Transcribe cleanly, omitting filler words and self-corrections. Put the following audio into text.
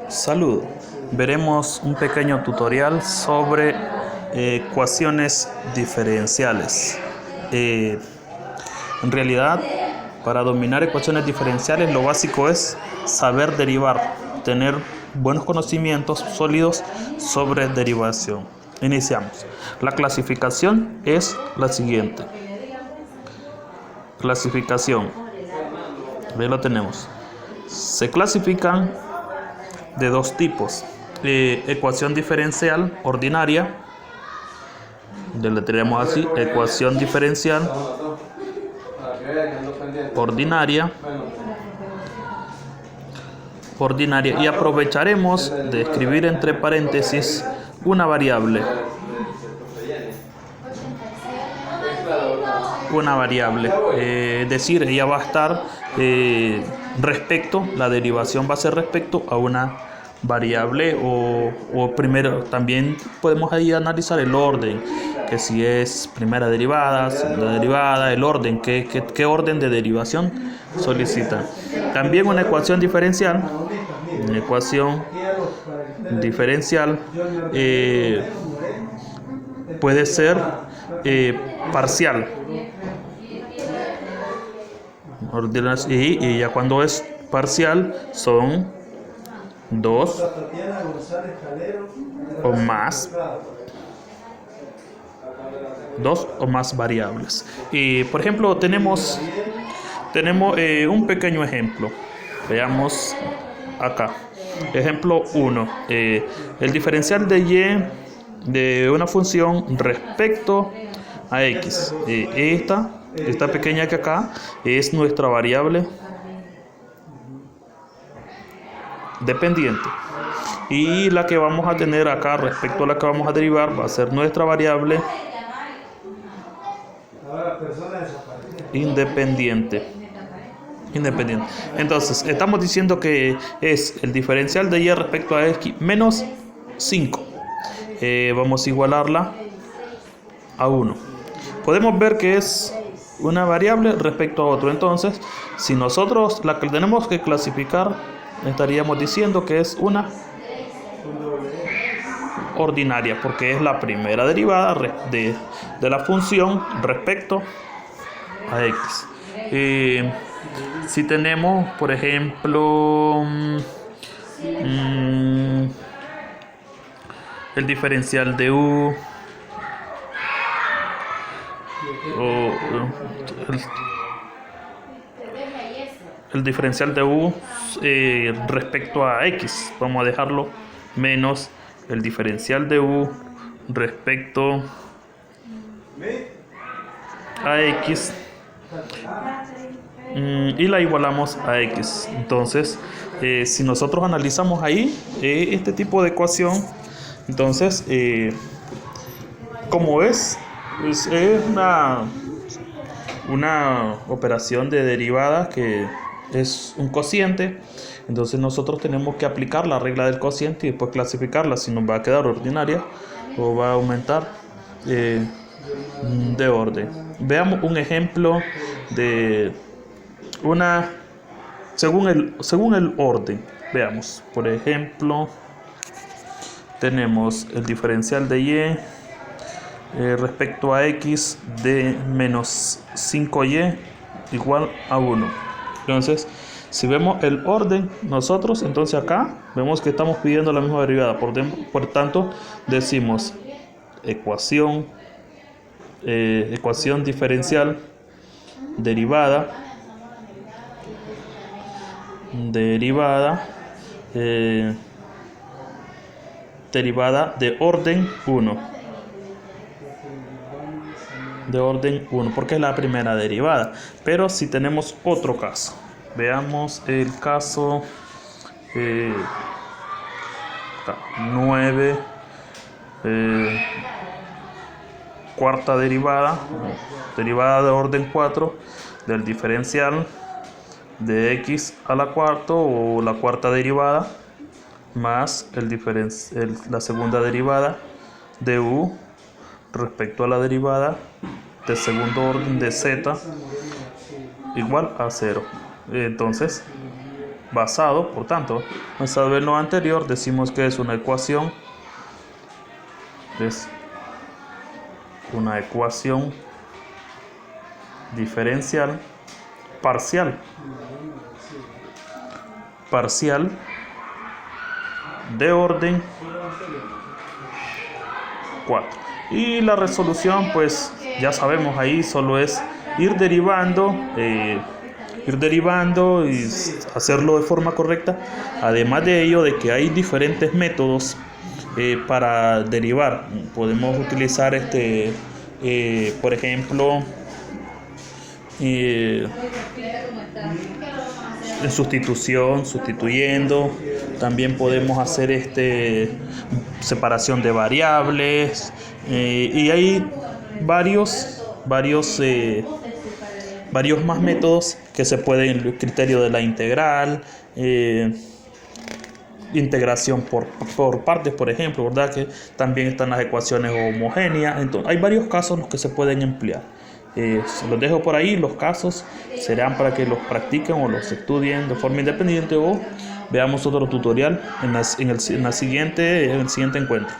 Salud. Veremos un pequeño tutorial sobre ecuaciones diferenciales. En realidad, para dominar ecuaciones diferenciales, lo básico es saber derivar, tener buenos conocimientos sólidos sobre derivación. Iniciamos. La clasificación es la siguiente. Clasificación. Ahí lo tenemos. Se clasifican de dos tipos: ecuación diferencial ordinaria, deletreamos así, ecuación diferencial ordinaria, y aprovecharemos de escribir entre paréntesis una variable, es decir, ella va a estar la derivación va a ser respecto a una variable o primero. También podemos ahí analizar el orden, que si es primera derivada, segunda derivada, el orden, qué orden de derivación solicita. También una ecuación diferencial puede ser parcial, y ya cuando es parcial son dos o más variables. Y por ejemplo tenemos un pequeño ejemplo. Veamos acá. Ejemplo 1. El diferencial de y de una función respecto a x. Esta pequeña que acá es nuestra variable dependiente, y la que vamos a tener acá respecto a la que vamos a derivar va a ser nuestra variable independiente. Entonces estamos diciendo que es el diferencial de y respecto a x menos 5. Vamos a igualarla a 1. Podemos ver que es una variable respecto a otro. Entonces, si nosotros la que tenemos que clasificar, estaríamos diciendo que es una ordinaria, porque es la primera derivada de la función respecto a x. Si tenemos, por ejemplo, el diferencial de u, el diferencial de u respecto a x, vamos a dejarlo menos el diferencial de u respecto a x, y la igualamos a x. Entonces, si nosotros analizamos ahí este tipo de ecuación, entonces como es una operación de derivada que es un cociente, entonces nosotros tenemos que aplicar la regla del cociente y después clasificarla si nos va a quedar ordinaria o va a aumentar de orden. Veamos un ejemplo de una según el orden. Veamos, por ejemplo, tenemos el diferencial de y respecto a x de menos 5y igual a 1. Entonces, si vemos el orden nosotros, entonces acá vemos que estamos pidiendo la misma derivada. Por tanto, decimos ecuación diferencial derivada de orden 1. Porque es la primera derivada. Pero si tenemos otro caso, veamos el caso 9, cuarta derivada de orden 4 del diferencial de x a la cuarta, o la cuarta derivada, más la segunda derivada de u respecto a la derivada de segundo orden de z igual a 0. Entonces basado, por tanto, basado en lo anterior, decimos que es una ecuación diferencial parcial de orden 4. Y la resolución, pues ya sabemos, ahí solo es ir derivando y hacerlo de forma correcta. Además de ello, de que hay diferentes métodos para derivar. Podemos utilizar por ejemplo, en sustitución, sustituyendo. También podemos hacer separación de variables, y hay varios más métodos que se pueden, el criterio de la integral, integración por partes, por ejemplo, ¿verdad? Que también están las ecuaciones homogéneas. Entonces, hay varios casos en los que se pueden emplear. Se los dejo por ahí. Los casos serán para que los practiquen o los estudien de forma independiente, o veamos otro tutorial en el siguiente encuentro.